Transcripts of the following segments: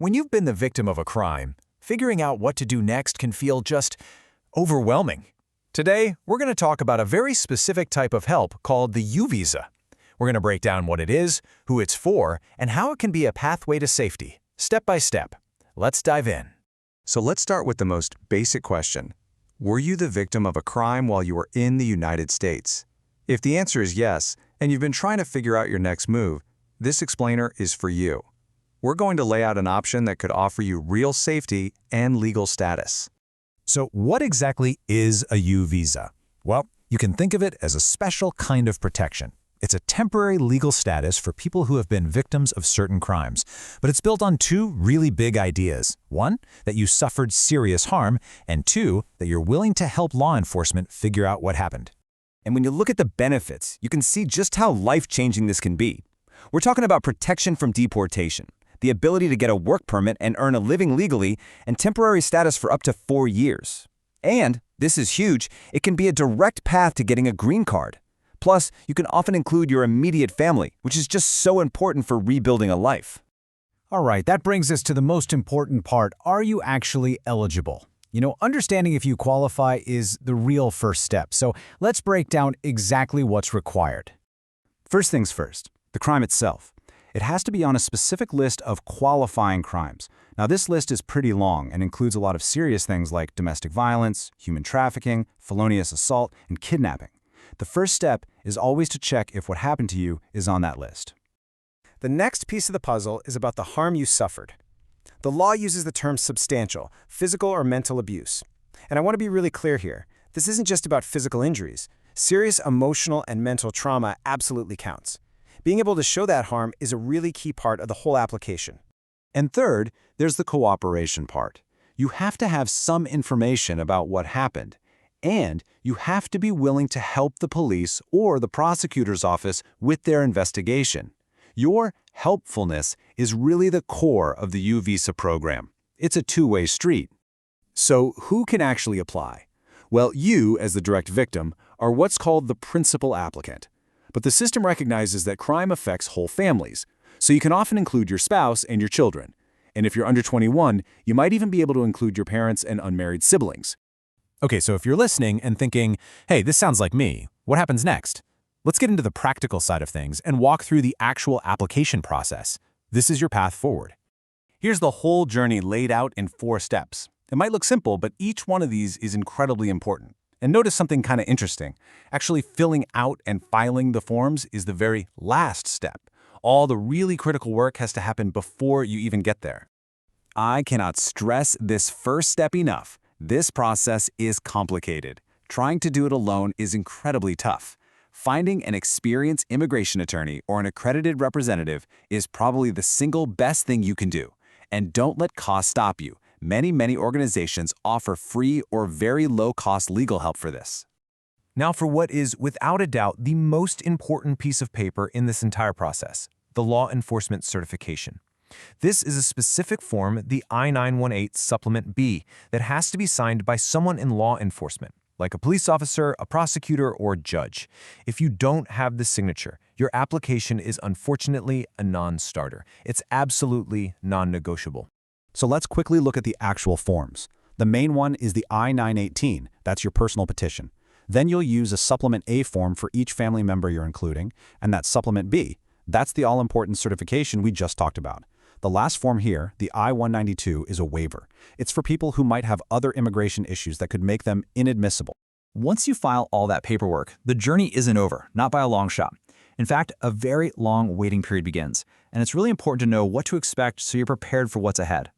When you've been the victim of a crime, figuring out what to do next can feel just overwhelming. Today, we're going to talk about a very specific type of help called the U visa. We're going to break down what it is, who it's for, and how it can be a pathway to safety, step by step. Let's dive in. So let's start with the most basic question. Were you the victim of a crime while you were in the United States? If the answer is yes, and you've been trying to figure out your next move, this explainer is for you. We're going to lay out an option that could offer you real safety and legal status. So what exactly is a U visa? Well, you can think of it as a special kind of protection. It's a temporary legal status for people who have been victims of certain crimes, but it's built on two really big ideas. One, that you suffered serious harm, and two, that you're willing to help law enforcement figure out what happened. And when you look at the benefits, you can see just how life-changing this can be. We're talking about protection from deportation, the ability to get a work permit and earn a living legally, and temporary status for up to 4 years. And, this is huge, it can be a direct path to getting a green card. Plus, you can often include your immediate family, which is just so important for rebuilding a life. All right, that brings us to the most important part. Are you actually eligible? Understanding if you qualify is the real first step. So let's break down exactly what's required. First things first, the crime itself. It has to be on a specific list of qualifying crimes. Now, this list is pretty long and includes a lot of serious things like domestic violence, human trafficking, felonious assault, and kidnapping. The first step is always to check if what happened to you is on that list. The next piece of the puzzle is about the harm you suffered. The law uses the term substantial, physical or mental abuse. And I want to be really clear here. This isn't just about physical injuries. Serious emotional and mental trauma absolutely counts. Being able to show that harm is a really key part of the whole application. And third, there's the cooperation part. You have to have some information about what happened. And you have to be willing to help the police or the prosecutor's office with their investigation. Your helpfulness is really the core of the U visa program. It's a two-way street. So who can actually apply? Well, you, as the direct victim, are what's called the principal applicant. But the system recognizes that crime affects whole families, so you can often include your spouse and your children. And if you're under 21, you might even be able to include your parents and unmarried siblings. Okay, so if you're listening and thinking, hey, this sounds like me, what happens next? Let's get into the practical side of things and walk through the actual application process. This is your path forward. Here's the whole journey laid out in 4 steps. It might look simple, but each one of these is incredibly important. And notice something kind of interesting. Actually filling out and filing the forms is the very last step. All the really critical work has to happen before you even get there. I cannot stress this first step enough. This process is complicated. Trying to do it alone is incredibly tough. Finding an experienced immigration attorney or an accredited representative is probably the single best thing you can do. And don't let cost stop you. Many organizations offer free or very low-cost legal help for this. Now for what is, without a doubt, the most important piece of paper in this entire process, the law enforcement certification. This is a specific form, the I-918 Supplement B, that has to be signed by someone in law enforcement, like a police officer, a prosecutor, or a judge. If you don't have the signature, your application is unfortunately a non-starter. It's absolutely non-negotiable. So let's quickly look at the actual forms. The main one is the I-918, that's your personal petition. Then you'll use a Supplement A form for each family member you're including, and that Supplement B, that's the all-important certification we just talked about. The last form here, the I-192, is a waiver. It's for people who might have other immigration issues that could make them inadmissible. Once you file all that paperwork, the journey isn't over, not by a long shot. In fact, a very long waiting period begins, and it's really important to know what to expect so you're prepared for what's ahead.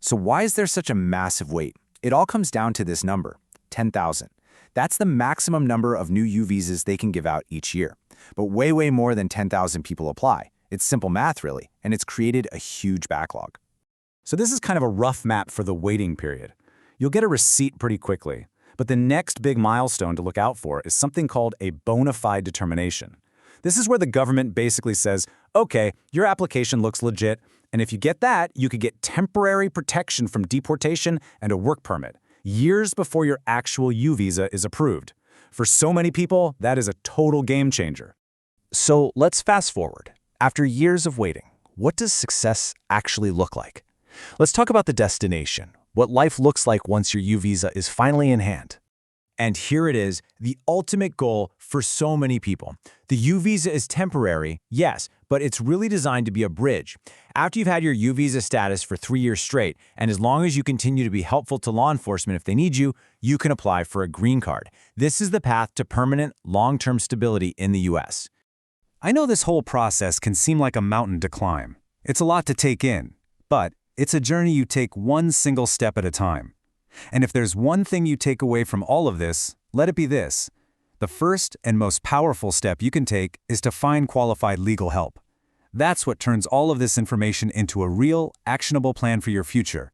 So why is there such a massive wait? It all comes down to this number, 10,000. That's the maximum number of new U visas they can give out each year. But way more than 10,000 people apply. It's simple math, really, and it's created a huge backlog. So this is kind of a rough map for the waiting period. You'll get a receipt pretty quickly, but the next big milestone to look out for is something called a bona fide determination. This is where the government basically says, okay, your application looks legit, and if you get that, you could get temporary protection from deportation and a work permit, years before your actual U visa is approved. For so many people, that is a total game changer. So let's fast forward. After years of waiting, what does success actually look like? Let's talk about the destination, what life looks like once your U visa is finally in hand. And here it is, the ultimate goal for so many people. The U visa is temporary, yes, but it's really designed to be a bridge. After you've had your U visa status for 3 years straight, and as long as you continue to be helpful to law enforcement if they need you, you can apply for a green card. This is the path to permanent, long-term stability in the U.S. I know this whole process can seem like a mountain to climb. It's a lot to take in, but it's a journey you take one single step at a time. And if there's one thing you take away from all of this, let it be this. The first and most powerful step you can take is to find qualified legal help. That's what turns all of this information into a real, actionable plan for your future.